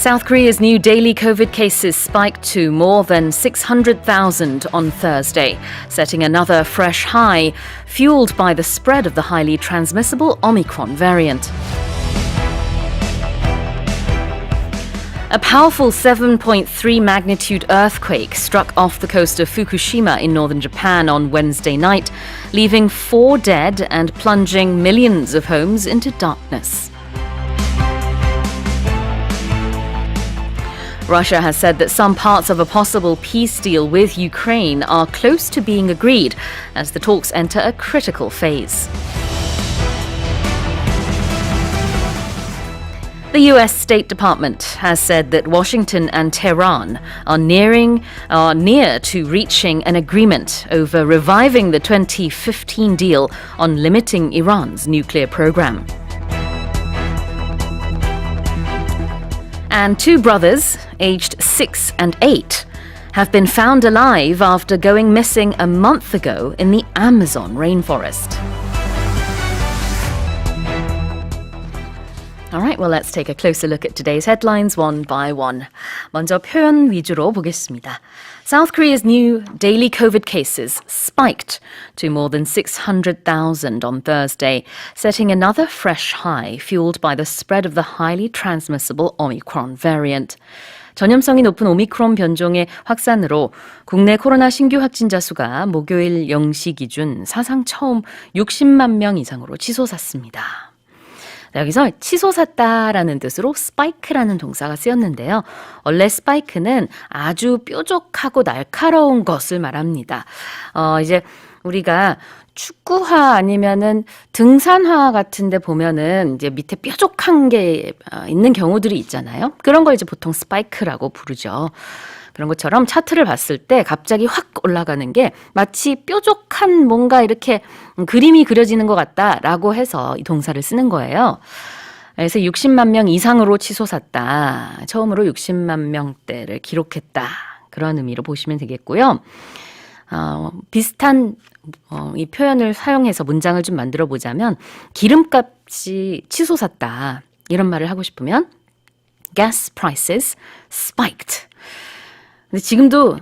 South Korea's new daily COVID cases spiked to more than 600,000 on Thursday, setting another fresh high, fueled by the spread of the highly transmissible Omicron variant. A powerful 7.3 magnitude earthquake struck off the coast of Fukushima in northern Japan on Wednesday night, leaving 4 dead and plunging millions of homes into darkness. Russia has said that some parts of a possible peace deal with Ukraine are close to being agreed as the talks enter a critical phase. The U.S. State Department has said that Washington and Tehran are near to reaching an agreement over reviving the 2015 deal on limiting Iran's nuclear program. And 2 brothers, aged 6 and 8, have been found alive after going missing a month ago in the Amazon rainforest. All right, well, let's take a closer look at today's headlines one by one. 먼저 표현 위주로 보겠습니다. South Korea's new daily COVID cases spiked to more than 600,000 on Thursday, setting another fresh high fueled by the spread of the highly transmissible Omicron variant. 전염성이 높은 오미크론 변종의 확산으로 국내 코로나 신규 확진자 수가 목요일 0시 기준 사상 처음 60만 명 이상으로 치솟았습니다. 여기서 치솟았다라는 뜻으로 스파이크라는 동사가 쓰였는데요. 원래 스파이크는 아주 뾰족하고 날카로운 것을 말합니다. 이제 우리가 축구화 아니면은 등산화 같은데 보면은 이제 밑에 뾰족한 게 있는 경우들이 있잖아요. 그런 걸 이제 보통 스파이크라고 부르죠. 그런 것처럼 차트를 봤을 때 갑자기 확 올라가는 게 마치 뾰족한 뭔가 이렇게 그림이 그려지는 것 같다라고 해서 이 동사를 쓰는 거예요. 그래서 60만 명 이상으로 치솟았다. 처음으로 60만 명대를 기록했다. 그런 의미로 보시면 되겠고요. 비슷한 이 표현을 사용해서 문장을 좀 만들어 보자면 기름값이 치솟았다. 이런 말을 하고 싶으면 gas prices spiked. 근데 지금도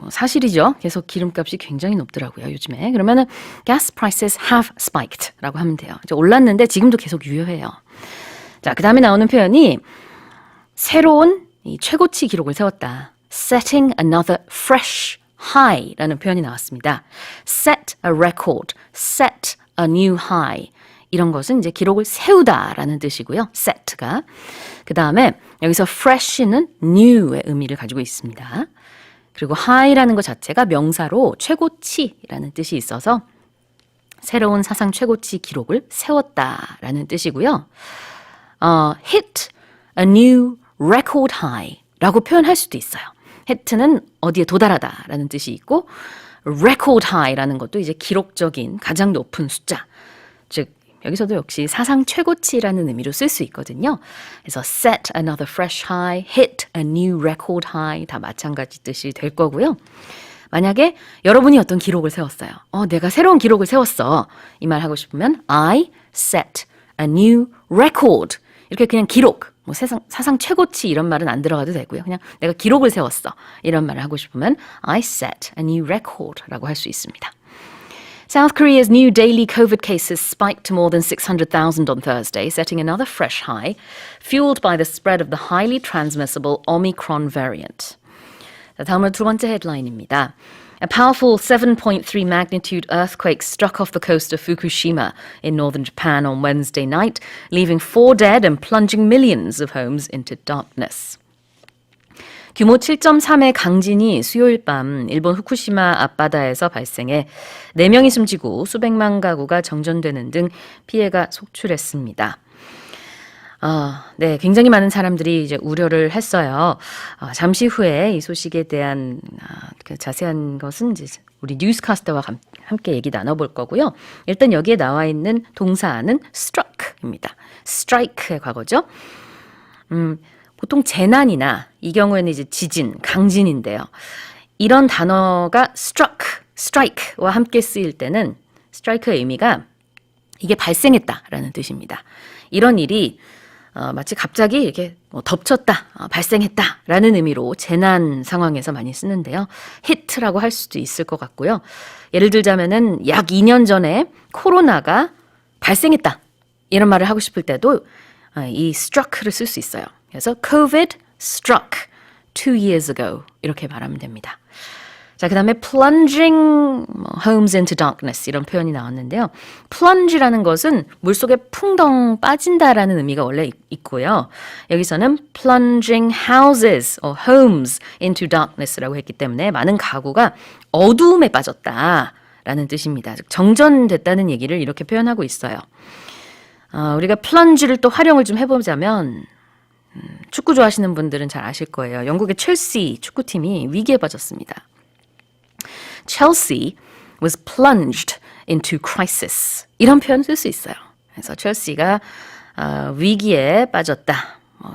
사실이죠. 계속 기름값이 굉장히 높더라고요, 요즘에. 그러면은 gas prices have spiked 라고 하면 돼요. 이제 올랐는데 지금도 계속 유효해요. 자, 그 다음에 나오는 표현이 새로운 이 최고치 기록을 세웠다. setting another fresh high 라는 표현이 나왔습니다. set a record, set a new high. 이런 것은 이제 기록을 세우다라는 뜻이고요. set가. 그 다음에 여기서 fresh는 new의 의미를 가지고 있습니다. 그리고 high라는 것 자체가 명사로 최고치라는 뜻이 있어서 새로운 사상 최고치 기록을 세웠다라는 뜻이고요. hit a new record high라고 표현할 수도 있어요. hit는 어디에 도달하다라는 뜻이 있고 record high라는 것도 이제 기록적인 가장 높은 숫자, 즉 여기서도 역시 사상 최고치라는 의미로 쓸 수 있거든요. 그래서 set another fresh high, hit a new record high 다 마찬가지 뜻이 될 거고요. 만약에 여러분이 어떤 기록을 세웠어요. 내가 새로운 기록을 세웠어. 이 말 하고 싶으면 I set a new record. 이렇게 그냥 기록, 뭐 사상 최고치 이런 말은 안 들어가도 되고요. 그냥 내가 기록을 세웠어. 이런 말을 하고 싶으면 I set a new record라고 할 수 있습니다. South Korea's new daily COVID cases spiked to more than 600,000 on Thursday, setting another fresh high, fueled by the spread of the highly transmissible Omicron variant. 자, 다음으로 두 번째 헤드라인입니다. A powerful 7.3 magnitude earthquake struck off the coast of Fukushima in northern Japan on Wednesday night, leaving 4 dead and plunging millions of homes into darkness. 규모 7.3의 강진이 수요일 밤 일본 후쿠시마 앞바다에서 발생해 4명이 숨지고 수백만 가구가 정전되는 등 피해가 속출했습니다. 네, 굉장히 많은 사람들이 이제 우려를 했어요. 잠시 후에 이 소식에 대한 그 자세한 것은 이제 우리 뉴스카스터와 함께 얘기 나눠볼 거고요. 일단 여기에 나와 있는 동사는 struck입니다. strike의 과거죠. 보통 재난이나 이 경우에는 이제 지진, 강진인데요. 이런 단어가 strike와 함께 쓰일 때는 strike의 의미가 이게 발생했다라는 뜻입니다. 이런 일이 마치 갑자기 이렇게 덮쳤다, 발생했다라는 의미로 재난 상황에서 많이 쓰는데요. hit라고 할 수도 있을 것 같고요. 예를 들자면은 약 2년 전에 코로나가 발생했다 이런 말을 하고 싶을 때도 이 struck를 쓸 수 있어요. 그래서 COVID struck 2 years ago 이렇게 말하면 됩니다. 자, 그 다음에 plunging homes into darkness 이런 표현이 나왔는데요. plunge라는 것은 물속에 풍덩 빠진다라는 의미가 원래 있고요. 여기서는 plunging houses or homes into darkness라고 했기 때문에 많은 가구가 어두움에 빠졌다라는 뜻입니다. 즉 정전됐다는 얘기를 이렇게 표현하고 있어요. 우리가 plunge를 또 활용을 좀 해보자면 축구 좋아하시는 분들은 잘 아실 거예요. 영국의 첼시 축구팀이 위기에 빠졌습니다. Chelsea was plunged into crisis. 이런 표현 쓸 수 있어요. 그래서 첼시가 위기에 빠졌다.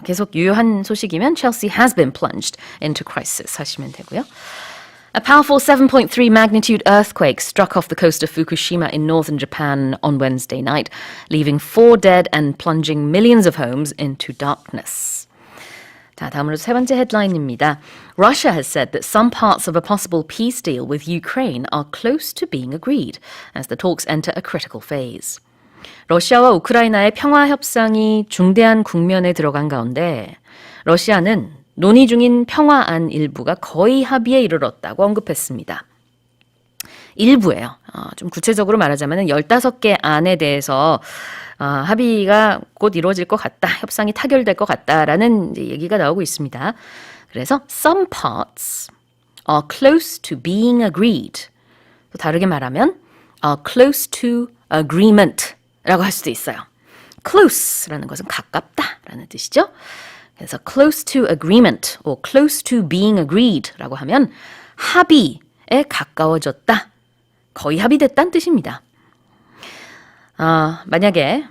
계속 유효한 소식이면 Chelsea has been plunged into crisis 하시면 되고요. A powerful 7.3 magnitude earthquake struck off the coast of Fukushima in northern Japan on Wednesday night, leaving 4 dead and plunging millions of homes into darkness. 자, 다음으로 세 번째 헤드라인입니다. Russia has said that some parts of a possible peace deal with Ukraine are close to being agreed as the talks enter a critical phase. 러시아와 우크라이나의 평화 협상이 중대한 국면에 들어간 가운데 러시아는 논의 중인 평화안 일부가 거의 합의에 이르렀다고 언급했습니다. 일부예요. 좀 구체적으로 말하자면 15개 안에 대해서 합의가 곧 이루어질 것 같다. 협상이 타결될 것 같다라는 이제 얘기가 나오고 있습니다. 그래서 some parts are close to being agreed. 또 다르게 말하면 are close to agreement라고 할 수도 있어요. close라는 것은 가깝다라는 뜻이죠. 그래서 close to agreement or close to being agreed라고 하면 합의에 가까워졌다. 거의 합의됐다는 뜻입니다. 만약에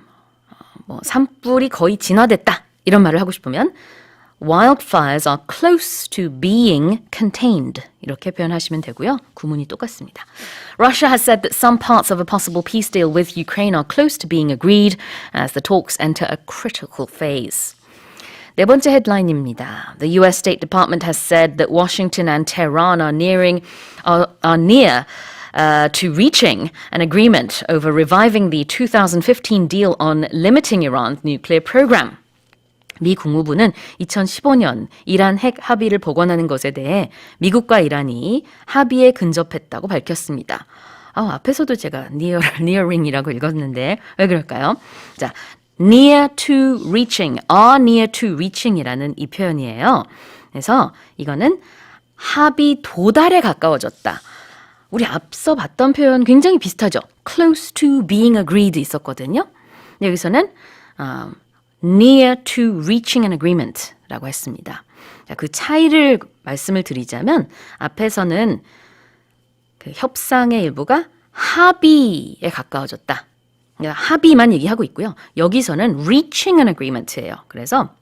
산불이 거의 진화됐다 이런 말을 하고 싶으면 wildfires are close to being contained 이렇게 표현하시면 되고요. 구문이 똑같습니다. Russia has said that some parts of a possible peace deal with Ukraine are close to being agreed as the talks enter a critical phase. 네 번째 헤드라인입니다. The US State Department has said that Washington and Tehran are near to reaching an agreement over reviving the 2015 deal on limiting Iran's nuclear program. 미 국무부는 2015년 이란 핵 합의를 복원하는 것에 대해 미국과 이란이 합의에 근접했다고 밝혔습니다. 앞에서도 제가 nearing이라고 읽었는데 왜 그럴까요? 자, near to reaching, are near to reaching이라는 이 표현이에요. 그래서 이거는 합의 도달에 가까워졌다. 우리 앞서 봤던 표현 굉장히 비슷하죠. close to being agreed 있었거든요. 여기서는 near to reaching an agreement라고 했습니다. 자, 그 차이를 말씀을 드리자면 앞에서는 그 협상의 일부가 합의에 가까워졌다. 합의만 얘기하고 있고요. 여기서는 reaching an agreement예요. 그래서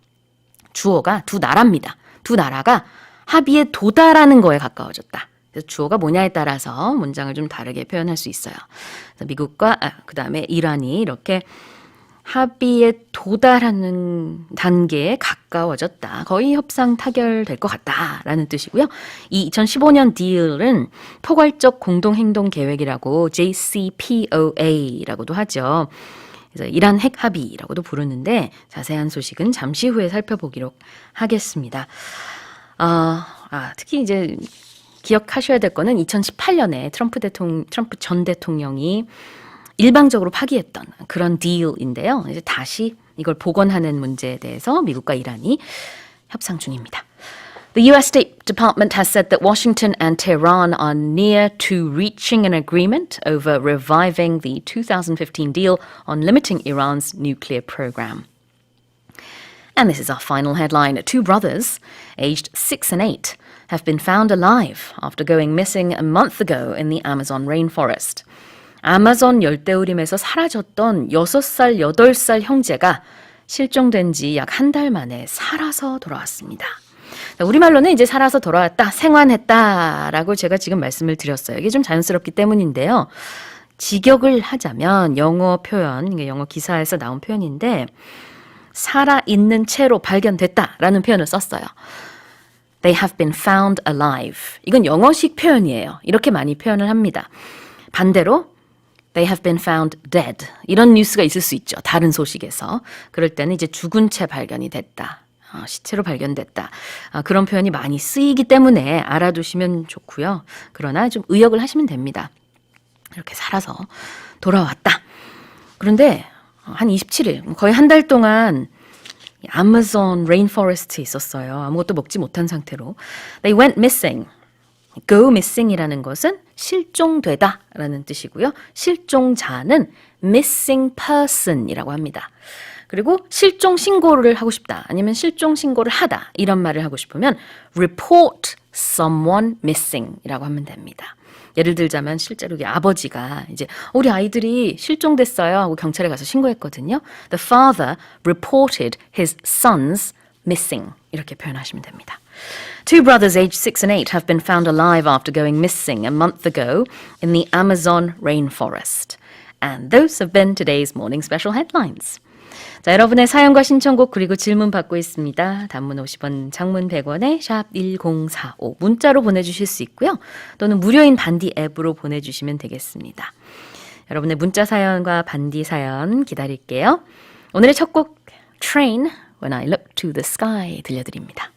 주어가 두 나라입니다. 두 나라가 합의에 도달하는 거에 가까워졌다. 그래서 주어가 뭐냐에 따라서 문장을 좀 다르게 표현할 수 있어요. 그래서 미국과 그 다음에 이란이 이렇게 합의에 도달하는 단계에 가까워졌다. 거의 협상 타결될 것 같다라는 뜻이고요. 이 2015년 딜은 포괄적 공동행동 계획이라고 JCPOA라고도 하죠. 그래서 이란 핵 합의라고도 부르는데 자세한 소식은 잠시 후에 살펴보기로 하겠습니다. 특히 이제 기억하셔야 될 거는 2018년에 트럼프 전 대통령이 일방적으로 파기했던 그런 딜인데요. 이제 다시 이걸 복원하는 문제에 대해서 미국과 이란이 협상 중입니다. The US State Department has said that Washington and Tehran are near to reaching an agreement over reviving the 2015 deal on limiting Iran's nuclear program. And this is our final headline. Two brothers, aged 6 and 8, have been found alive after going missing a month ago in the Amazon rainforest. 아마존 열대우림에서 사라졌던 6살, 8살 형제가 실종된 지 약 한 달 만에 살아서 돌아왔습니다. 우리말로는 이제 살아서 돌아왔다, 생還했다라고 제가 지금 말씀을 드렸어요. 이게 좀 자연스럽기 때문인데요. 직역을 하자면 영어 표현, 영어 기사에서 나온 표현인데 살아있는 채로 발견됐다라는 표현을 썼어요. They have been found alive. 이건 영어식 표현이에요. 이렇게 많이 표현을 합니다. 반대로 They have been found dead. 이런 뉴스가 있을 수 있죠. 다른 소식에서. 그럴 때는 이제 죽은 채 발견이 됐다. 시체로 발견됐다. 그런 표현이 많이 쓰이기 때문에 알아두시면 좋고요. 그러나 좀 의역을 하시면 됩니다. 이렇게 살아서 돌아왔다. 그런데 한 27일, 거의 한 달 동안 아마존 레인포레스트에 있었어요. 아무것도 먹지 못한 상태로. They went missing. Go missing이라는 것은 실종되다 라는 뜻이고요. 실종자는 missing person이라고 합니다. 그리고 실종 신고를 하고 싶다 아니면 실종 신고를 하다 이런 말을 하고 싶으면 report someone missing 이라고 하면 됩니다. 예를 들자면 실제로 아버지가 이제 우리 아이들이 실종됐어요 하고 경찰에 가서 신고했거든요. The father reported his sons missing 이렇게 표현하시면 됩니다. Two brothers aged 6 and 8 have been found alive after going missing a month ago in the Amazon rainforest. And those have been today's morning special headlines. 자, 여러분의 사연과 신청곡 그리고 질문 받고 있습니다. 단문 50원, 장문 100원에 샵 1045 문자로 보내주실 수 있고요. 또는 무료인 반디 앱으로 보내주시면 되겠습니다. 여러분의 문자 사연과 반디 사연 기다릴게요. 오늘의 첫 곡 Train When I Look to the Sky 들려드립니다.